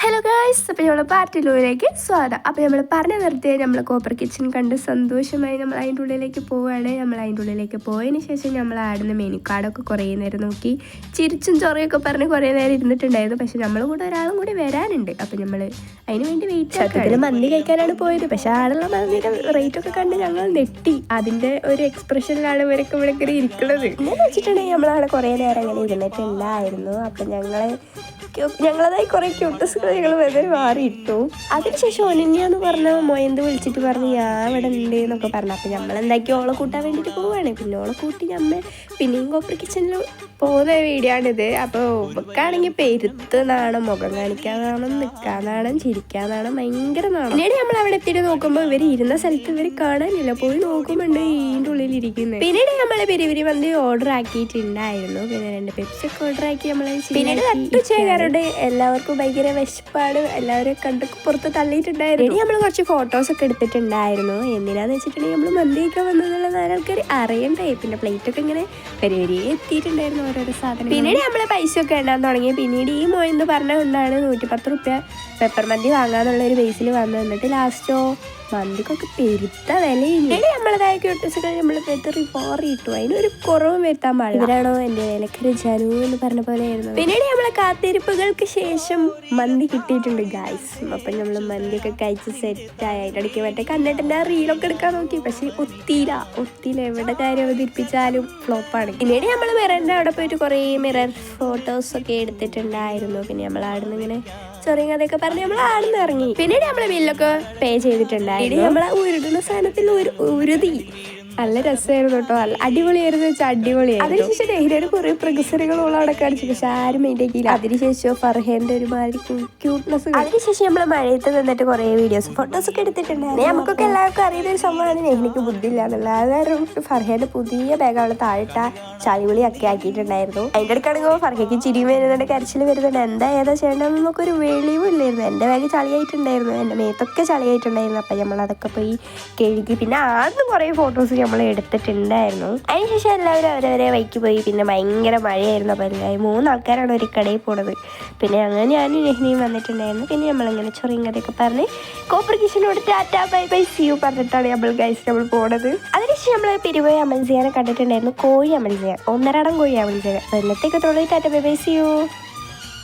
Hello guys, അപ്പോൾ നമ്മൾ part 2ലേക്ക് സ്വാഗതം. അപ്പോൾ നമ്മൾ പറഞ്ഞു നിർത്തിയത് നമ്മൾ കോപ്പർ കിച്ചൺ കണ്ട് സന്തോഷമായി നമ്മൾ അതിൻ്റെ ഉള്ളിലേക്ക് പോവുകയാണ്. നമ്മൾ അതിൻ്റെ ഉള്ളിലേക്ക് പോയതിന് ശേഷം നമ്മൾ ആടുന്ന മെനു കാർഡൊക്കെ കുറേ നേരം നോക്കി ചിരിച്ചും ചൊറയൊക്കെ പറഞ്ഞ് കുറേ നേരം ഇരുന്നിട്ടുണ്ടായിരുന്നു. പക്ഷെ നമ്മൾ കൂടെ ഒരാളും കൂടി വരാനുണ്ട്. അപ്പോൾ നമ്മൾ അതിന് വേണ്ടി വെയിറ്റ് ആക്കി മന്തി കഴിക്കാനാണ് പോയത്. പക്ഷെ ആടുള്ള മന്തിയുടെ റേറ്റൊക്കെ കണ്ട് ഞങ്ങൾ നെട്ടി. അതിൻ്റെ ഒരു എക്സ്പ്രഷനിലാണ് ഇവരൊക്കെ ഇവിടെ ഇരിക്കുന്നത്. എന്ന് വെച്ചിട്ടുണ്ടെങ്കിൽ നമ്മളവിടെ കുറേ നേരം അങ്ങനെ ഇരുന്നിട്ടുണ്ടായിരുന്നു. അപ്പം ഞങ്ങളതായി കുറേ ക്യൂട്ടസുകൾ ഞങ്ങൾ വെറുതെ മാറിയിട്ടു. അതിനുശേഷം ഒനന്യ എന്ന് പറഞ്ഞ മൊയന്ത് വിളിച്ചിട്ട് പറഞ്ഞു ഞാൻ ഇവിടെ ഉണ്ട് എന്നൊക്കെ പറഞ്ഞു. അപ്പം നമ്മളെന്താക്കി ഓളെ കൂട്ടാൻ വേണ്ടിയിട്ട് പോവുകയാണ്. പിന്നെ ഓളെ കൂട്ടി നമ്മൾ പിന്നെയും കോപ്പർ കിച്ചണിൽ പോകുന്ന വീഡിയോ ആണിത്. അപ്പോൾ ഇവക്കാണെങ്കിൽ പെരുത്ത് നാണം, മുഖം കാണിക്കാൻ നാണം, നിൽക്കാൻ നാണം, ചിരിക്കാൻ നാണം, ഭയങ്കര നാണം. പിന്നീട് നമ്മൾ അവിടെ എത്തിയിട്ട് നോക്കുമ്പോൾ ഇവർ ഇരുന്ന സ്ഥലത്ത് ഇവർ കാണാനില്ല. പോയി നോക്കുമ്പോണ്ട് ഇതിൻ്റെ ഉള്ളിൽ ഇരിക്കുന്നത്. പിന്നീട് നമ്മൾ പെരിവിരി മന്തി ഓർഡർ ആക്കിയിട്ടുണ്ടായിരുന്നു. പിന്നെ 2 പെപ്സി ഒക്കെ ഓർഡർ ആക്കി നമ്മൾ പിന്നീട് എല്ലാവർക്കും ഭയങ്കര വിശപ്പാണ്. എല്ലാവരും കണ്ടൊക്കെ പുറത്ത് തള്ളിയിട്ടുണ്ടായിരുന്നു. ഇനി നമ്മൾ കുറച്ച് ഫോട്ടോസൊക്കെ എടുത്തിട്ടുണ്ടായിരുന്നു. എന്തിനാന്ന് വെച്ചിട്ടുണ്ടെങ്കിൽ നമ്മൾ മന്തിയൊക്കെ വന്നതെന്നുള്ള ആൾക്കാർ അറിയണ്ടേ. പിന്നെ പ്ലേറ്റൊക്കെ ഇങ്ങനെ വരി എത്തിയിട്ടുണ്ടായിരുന്നു ഓരോരോ സാധനം. പിന്നീട് നമ്മൾ പൈസ ഒക്കെ ഇടാൻ തുടങ്ങി. പിന്നീട് ഈ മോയെന്ന് പറഞ്ഞ കൊണ്ടാണ് 110 റുപ്യ പെപ്പർ മന്തി വാങ്ങാന്നുള്ളൊരു ബേസിൽ വന്നു. എന്നിട്ട് ലാസ്റ്റോ മന്തിക്കൊക്കെ പെരുത്ത വിലയും. നമ്മളതായ ക്യൂട്ടസുകൾ നമ്മൾ റിപ്പോറിട്ടു. അതിനൊരു കുറവും വരുത്താൻ പാടില്ല. ഇവരാണോ എൻ്റെ വിലക്കര ജനു എന്ന് പറഞ്ഞ പോലെ ആയിരുന്നു. പിന്നീട് നമ്മളെ കാത്തിരിപ്പുകൾക്ക് ശേഷം മന്തി കിട്ടിയിട്ടുണ്ട് ഗായ്സ്. അപ്പം നമ്മൾ മന്തിയൊക്കെ കഴിച്ച് സെറ്റായി. അതിൻ്റെ ഇടയ്ക്ക് മറ്റേ കണ്ടിട്ട് റീലൊക്കെ എടുക്കാൻ നോക്കി. പക്ഷെ ഒത്തിയില്ല എവിടെ കാര്യം അവതരിപ്പിച്ചാലും ഫ്ലോപ്പാണ്. പിന്നീട് നമ്മൾ മിററിൻ്റെ അവിടെ പോയിട്ട് കുറേ മിറർ ഫോട്ടോസൊക്കെ എടുത്തിട്ടുണ്ടായിരുന്നു. പിന്നെ നമ്മൾ അവിടെ നിന്ന് ഇങ്ങനെ ചെറിയ കഥയൊക്കെ പറഞ്ഞ് നമ്മൾ ആടുന്ന് ഇറങ്ങി. പിന്നീട് നമ്മൾ ബില്ലൊക്കെ പേ ചെയ്തിട്ടുണ്ടായിരുന്നു. നമ്മളെ ഉരുടുന്ന സാധനത്തിൽ ഉരുതി നല്ല രസമായിരുന്നു കേട്ടോ. നല്ല അടിപൊളിയായിരുന്നു വെച്ചാൽ അടിപൊളിയായിരുന്നു. അതിനുശേഷം നെഹ്റയുടെ കുറേ പ്രകസനങ്ങളും അവിടെ കാണിച്ചു. പക്ഷെ ആരും മെയിൻറ്റേക്കില്ല. അതിനുശേഷം ഫർഹേന്റെ ഒരുമാതിരി ക്യൂട്ട്നെസ്. അതിനുശേഷം നമ്മൾ മഴയത്ത് നിന്നിട്ട് കുറേ വീഡിയോസ് ഫോട്ടോസ് ഒക്കെ എടുത്തിട്ടുണ്ടായിരുന്നു. നമുക്കൊക്കെ എല്ലാവർക്കും അറിയുന്ന ഒരു സംഭവമാണ് നെഹ്നിക്ക് ബുദ്ധി ഇല്ല എന്നുള്ളത്. അതായത് ഫർഹേന്റെ പുതിയ ബാഗ് അവളെ താഴെ ചളിവിളിയൊക്കെ ആക്കിയിട്ടുണ്ടായിരുന്നു. അതിൻ്റെ ഇടയ്ക്കാണെങ്കിൽ ഫർഹയ്ക്ക് ചിരി വരുന്നുണ്ട്, കരച്ചിൽ വരുന്നുണ്ട്. എന്താ ഏതാ ചെയ്യേണ്ടതെന്ന് നമുക്കൊരു വെളിവും ഇല്ലായിരുന്നു. എൻ്റെ ബാഗ് ചളിയായിട്ടുണ്ടായിരുന്നു, എൻ്റെ മേത്തൊക്കെ ചളിയായിട്ടുണ്ടായിരുന്നു. അപ്പം നമ്മളതൊക്കെ പോയി കഴുകി. പിന്നെ ആദ്യം കുറേ ഫോട്ടോസ് നമ്മൾ എടുത്തിട്ടുണ്ടായിരുന്നു. അതിനുശേഷം എല്ലാവരും അവരവരെ വൈക്ക് പോയി. പിന്നെ ഭയങ്കര മഴയായിരുന്നു. അപ്പോൾ എല്ലാവരും 3 ആൾക്കാരാണ് ഒരു കടയിൽ പോണത്. പിന്നെ അങ്ങനെ ഞാനും നെഹ്നിയും വന്നിട്ടുണ്ടായിരുന്നു. പിന്നെ നമ്മളിങ്ങനെ ചൊറിയും കഥയൊക്കെ പറഞ്ഞ് കോപ്പർ കിച്ചനോട് tata bye bye see you പറഞ്ഞിട്ടാണ് നമ്മൾ പോണത്. അതിനുശേഷം നമ്മൾ പെരുപോയി അമൽസിയാനെ കണ്ടിട്ടുണ്ടായിരുന്നു. കോഴി അമൽസിയാൻ, 1.5 കോഴി അമൽസിയാൻ. എന്നത്തേക്ക് തൊള്ളി tata bye bye see U.